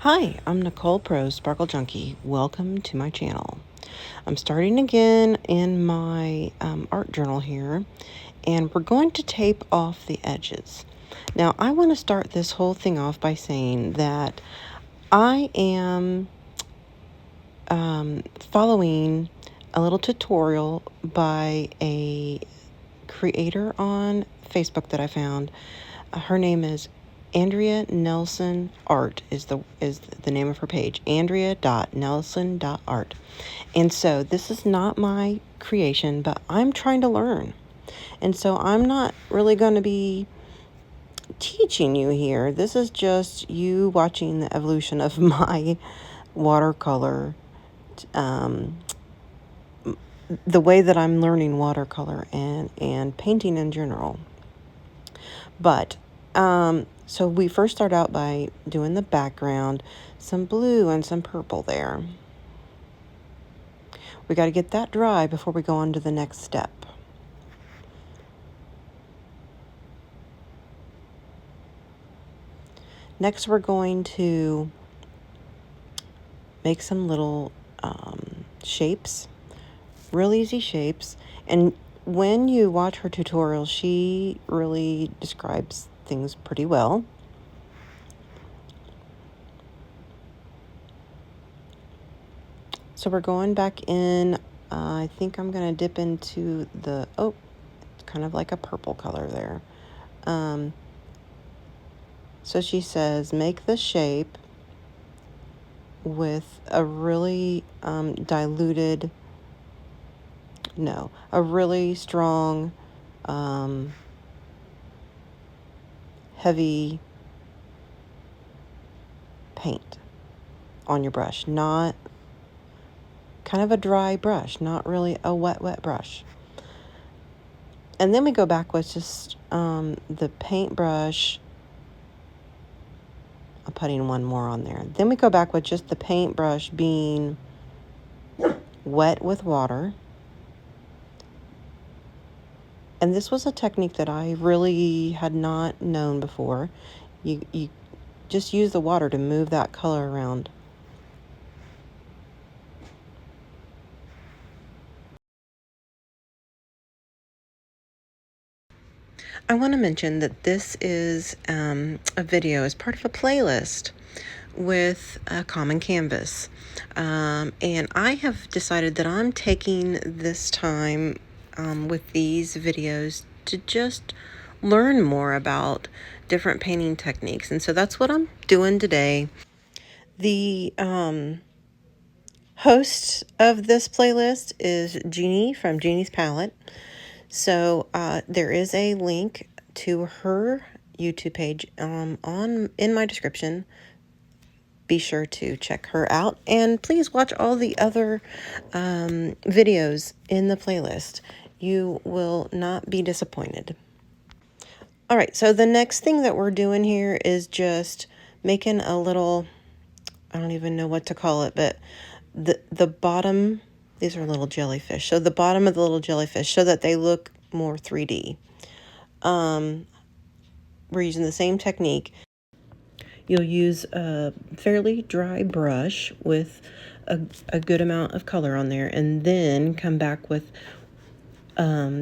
Hi, I'm Nicole Pro Sparkle Junkie. Welcome to my channel. I'm starting again in my art journal here, and we're going to tape off the edges. Now, I want to start this whole thing off by saying that I am following a little tutorial by a creator on Facebook that I found. Her name is Andrea Nelson Art is the name of her page, andrea.nelson.art. And so this is not my creation, but I'm trying to learn. And so I'm not really going to be teaching you here. This is just you watching the evolution of my watercolor, the way that I'm learning watercolor and painting in general. But so we first start out by doing the background, some blue and some purple there. We got to get that dry before we go on to the next step. Next, we're going to make some little shapes, real easy shapes. And when you watch her tutorial, she really describes things pretty well. So we're going back in. I think I'm going to dip into the, it's kind of like a purple color there. So she says, make the shape with a really a really strong, heavy paint on your brush, not kind of a dry brush, not really a wet brush. And then we go back with just the paintbrush. I'm putting one more on there. Then we go back with just the paintbrush being wet with water. And this was a technique that I really had not known before. You just use the water to move that color around. I want to mention that this is a video as part of a playlist with a common canvas. And I have decided that I'm taking this time with these videos to just learn more about different painting techniques. And so that's what I'm doing today. The host of this playlist is Jeannie from Jeannie's Palette. So there is a link to her YouTube page in my description. Be sure to check her out, and please watch all the other videos in the playlist. You will not be disappointed. All right, so the next thing that we're doing here is just making a little, I don't even know what to call it, but the bottom, these are little jellyfish. So the bottom of the little jellyfish, so that they look more 3D. We're using the same technique. You'll use a fairly dry brush with a good amount of color on there, and then come back with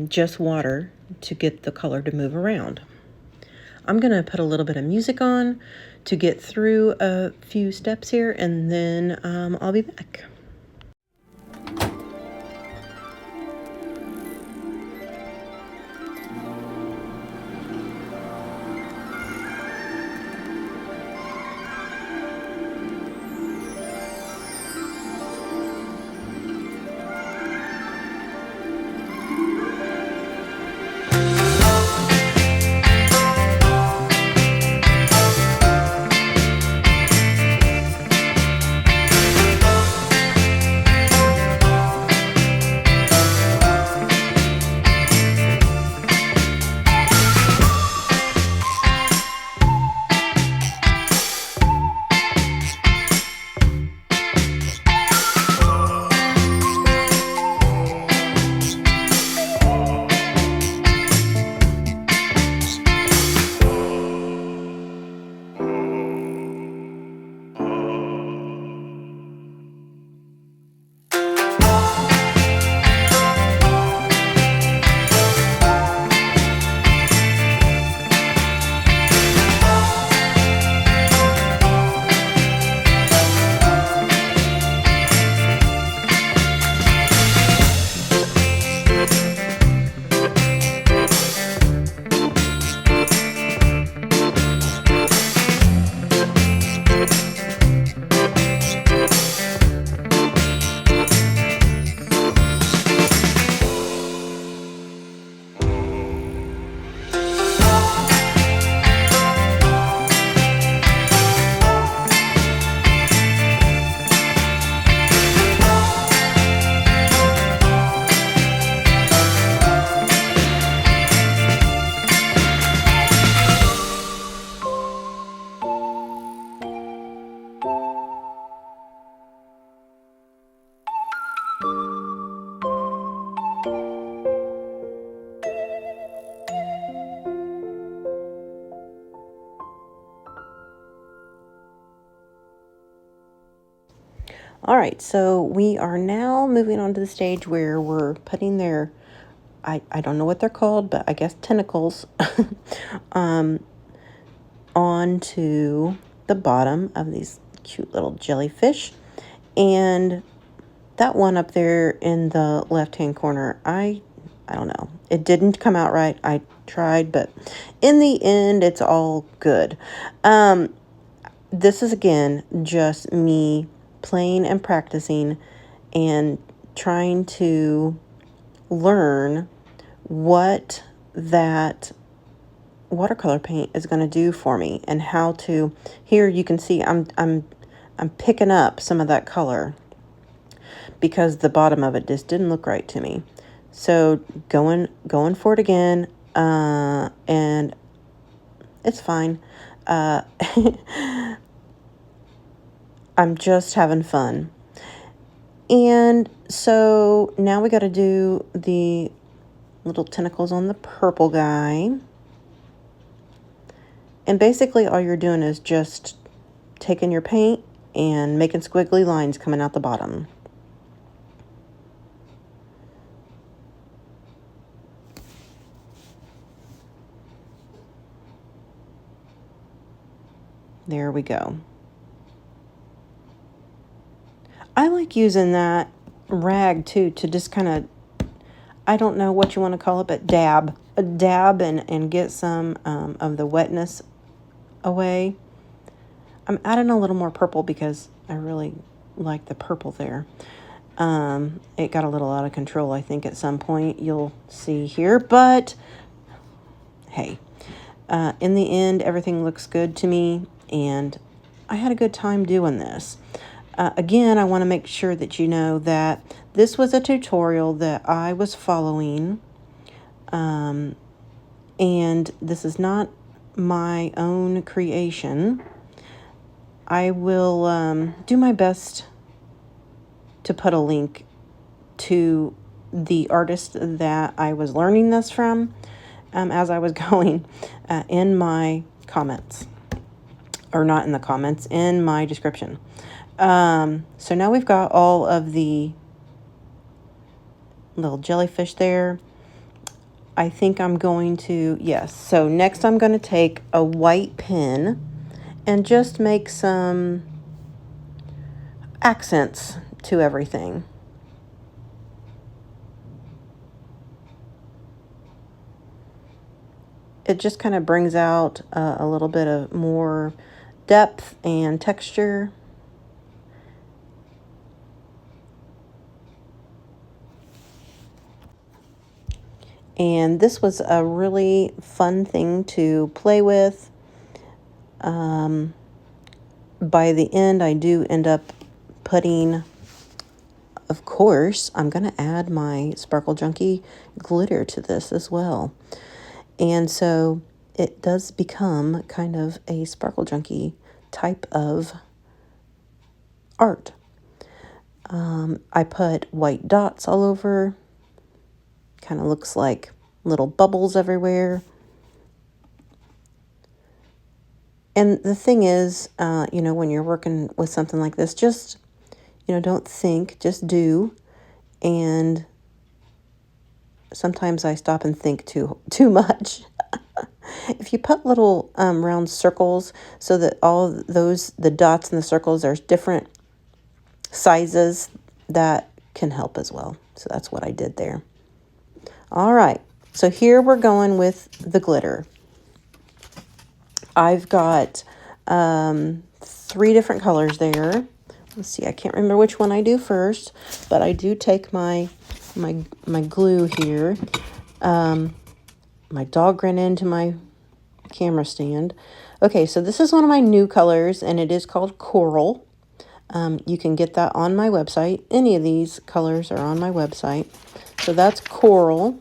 just water to get the color to move around. I'm going to put a little bit of music on to get through a few steps here, and then I'll be back. All right, so we are now moving on to the stage where we're putting their, I don't know what they're called, but I guess tentacles onto the bottom of these cute little jellyfish. And that one up there in the left-hand corner, I don't know. It didn't come out right. I tried, but in the end, it's all good. This is, again, just me playing and practicing and trying to learn what that watercolor paint is going to do for me and how to. Here you can see I'm picking up some of that color because the bottom of it just didn't look right to me. So going for it again, and it's fine. I'm just having fun. And so now we got to do the little tentacles on the purple guy. And basically all you're doing is just taking your paint and making squiggly lines coming out the bottom. There we go. I like using that rag too to just kind of, I don't know what you want to call it, but dab and get some of the wetness away. I'm adding a little more purple because I really like the purple there. It got a little out of control, I think, at some point. You'll see here, but hey, in the end, everything looks good to me, and I had a good time doing this. Again, I want to make sure that you know that this was a tutorial that I was following, and this is not my own creation. I will do my best to put a link to the artist that I was learning this from as I was going in my comments. Or not in the comments, in my description. So now we've got all of the little jellyfish there. I think I'm going to, yes. So next I'm going to take a white pen and just make some accents to everything. It just kind of brings out a little bit of more depth and texture. And this was a really fun thing to play with. By the end, I do end up putting, of course, I'm going to add my Sparkle Junkie glitter to this as well. And so it does become kind of a Sparkle Junkie type of art. I put white dots all over. Kind of looks like little bubbles everywhere. And the thing is, when you're working with something like this, just, don't think, just do. And sometimes I stop and think too much. If you put little round circles so that all the dots and the circles, there's different sizes, that can help as well. So that's what I did there. All right, so here we're going with the glitter. I've got 3 different colors there. Let's see, I can't remember which one I do first, but I do take my glue here. My dog ran into my camera stand. Okay, so this is one of my new colors, and it is called Coral. You can get that on my website. Any of these colors are on my website. So that's Coral.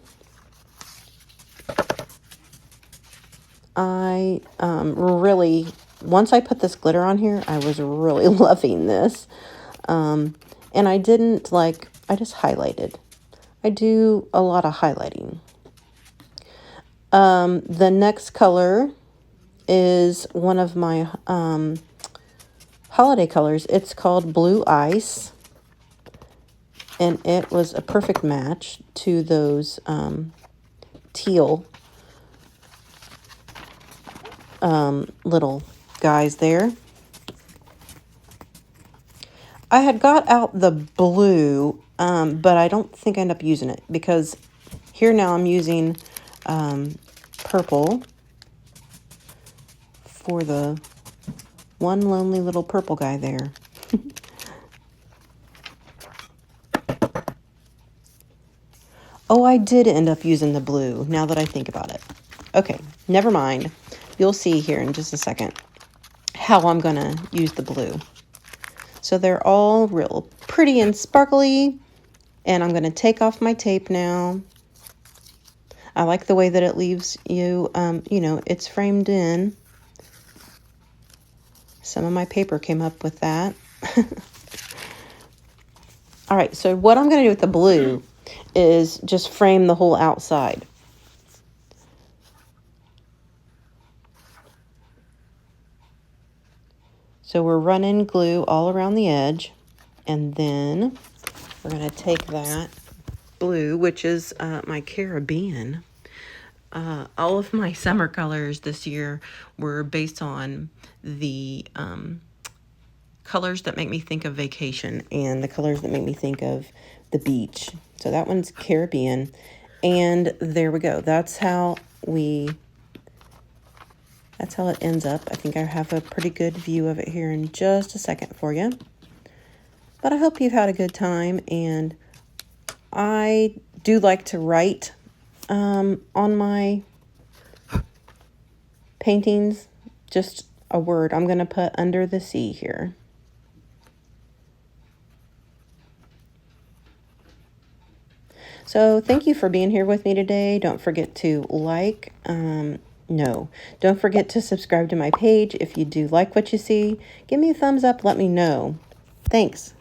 I really, once I put this glitter on here, I was really loving this. And I didn't I just highlighted. I do a lot of highlighting. The next color is one of my holiday colors. It's called Blue Ice, and it was a perfect match to those teal little guys there. I had got out the blue, but I don't think I end up using it because here now I'm using purple for the one lonely little purple guy there. Oh, I did end up using the blue, now that I think about it. Okay, never mind. You'll see here in just a second how I'm going to use the blue. So they're all real pretty and sparkly, and I'm going to take off my tape now. I like the way that it leaves you, you know, it's framed in. Some of my paper came up with that. All right, so what I'm going to do with the blue is just frame the whole outside. So we're running glue all around the edge, and then we're going to take that blue, which is my Caribbean. All of my summer colors this year were based on the colors that make me think of vacation and the colors that make me think of the beach. So that one's Caribbean. And there we go. That's how it ends up. I think I have a pretty good view of it here in just a second for you. But I hope you've had a good time, and I do like to write on my paintings, just a word. I'm going to put under the sea here. So thank you for being here with me today. Don't forget to don't forget to subscribe to my page. If you do like what you see, give me a thumbs up, let me know. Thanks.